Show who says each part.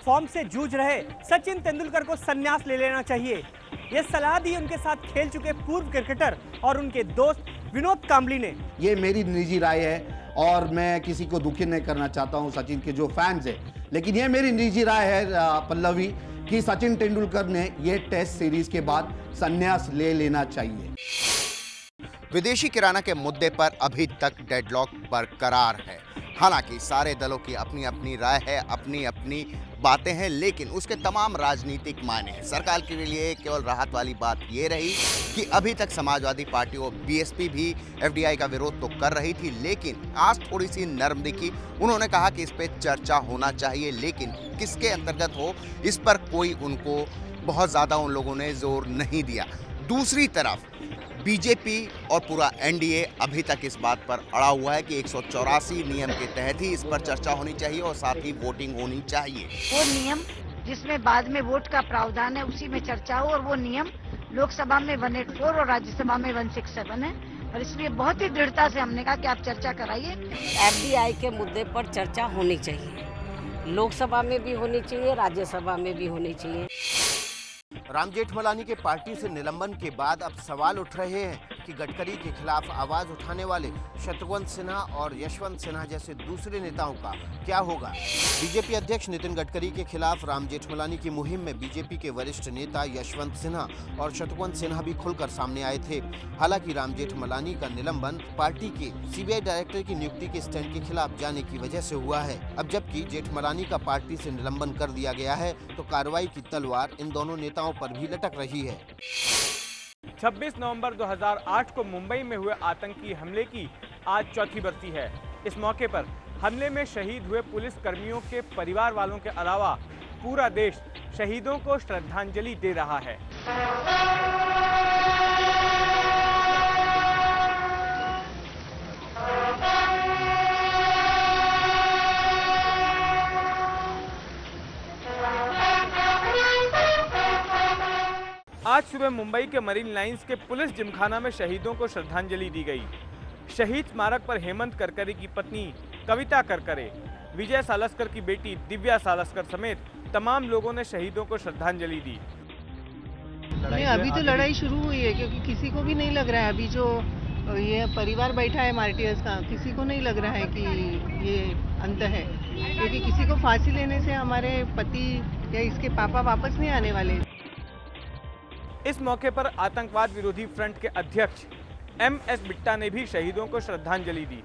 Speaker 1: Form से जूझ रहे सचिन तेंदुलकर को संन्यास ले लेना चाहिए। ये सलाह दी उनके साथ खेल चुके पूर्व क्रिकेटर और उनके दोस्त विनोद कांबली ने।
Speaker 2: ये मेरी निजी राय है और मैं किसी को दुखी नहीं करना चाहता हूं, सचिन के जो फैंस हैं, लेकिन ये मेरी निजी राय है पल्लवी कि सचिन तेंदुलकर ने ये टेस्ट सीरीज के बाद संन्यास ले लेना चाहिए।
Speaker 3: विदेशी किराना के मुद्दे पर अभी तक डेडलॉक बरकरार है। हालांकि सारे दलों की अपनी अपनी राय है, अपनी अपनी बातें हैं, लेकिन उसके तमाम राजनीतिक मायने हैं। सरकार के लिए केवल राहत वाली बात ये रही कि अभी तक समाजवादी पार्टी और बीएसपी भी एफडीआई का विरोध तो कर रही थी, लेकिन आज थोड़ी सी नरम दिखी। उन्होंने कहा कि इस पर चर्चा होना चाहिए, लेकिन किसके अंतर्गत हो इस पर कोई उनको बहुत ज़्यादा उन लोगों ने जोर नहीं दिया। दूसरी तरफ बीजेपी और पूरा एनडीए अभी तक इस बात पर अड़ा हुआ है कि 184 नियम के तहत ही इस पर चर्चा होनी चाहिए और साथ ही वोटिंग होनी चाहिए।
Speaker 4: वो नियम जिसमें बाद में वोट का प्रावधान है उसी में चर्चा हो, और वो नियम लोकसभा में 184 और राज्यसभा में 167 है, और इसलिए बहुत ही दृढ़ता से हमने कहा कि आप चर्चा कराइए।
Speaker 5: एफडीआई के मुद्दे पर चर्चा होनी चाहिए, लोकसभा में भी होनी चाहिए, राज्यसभा में भी होनी चाहिए।
Speaker 6: राम जेठमलानी के पार्टी से निलंबन के बाद अब सवाल उठ रहे हैं कि गडकरी के खिलाफ आवाज उठाने वाले शत्रुघ्न सिन्हा और यशवंत सिन्हा जैसे दूसरे नेताओं का क्या होगा। बीजेपी अध्यक्ष नितिन गडकरी के खिलाफ राम जेठमलानी की मुहिम में बीजेपी के वरिष्ठ नेता यशवंत सिन्हा और शत्रुघ्न सिन्हा भी खुलकर सामने आए थे। हालांकि राम जेठमलानी का निलंबन पार्टी के सीबीआई डायरेक्टर की नियुक्ति के स्टैंड के खिलाफ जाने की वजह से हुआ है। अब जबकि जेठमलानी का पार्टी से निलंबन कर दिया गया है, तो कार्रवाई की तलवार इन दोनों नेताओं पर भी लटक रही है।
Speaker 1: 26 नवंबर 2008 को मुंबई में हुए आतंकी हमले की आज चौथी बरसी है। इस मौके पर हमले में शहीद हुए पुलिस कर्मियों के परिवार वालों के अलावा पूरा देश शहीदों को श्रद्धांजलि दे रहा है। आज सुबह मुंबई के मरीन लाइंस के पुलिस जिमखाना में शहीदों को श्रद्धांजलि दी गई। शहीद स्मारक पर हेमंत करकरे की पत्नी कविता करकरे, विजय सालस्कर की बेटी दिव्या सालस्कर समेत तमाम लोगों ने शहीदों को श्रद्धांजलि दी।
Speaker 7: अभी तो लड़ाई शुरू हुई है, क्योंकि किसी को भी नहीं लग रहा है, अभी जो ये परिवार बैठा है मार्टियर्स का, किसी को नहीं लग रहा है कि ये अंत है, क्योंकि किसी को फांसी लेने से हमारे पति या इसके पापा वापस नहीं आने वाले।
Speaker 1: इस मौके पर आतंकवाद विरोधी फ्रंट के अध्यक्ष MS बिट्टा ने भी शहीदों को श्रद्धांजलि दी।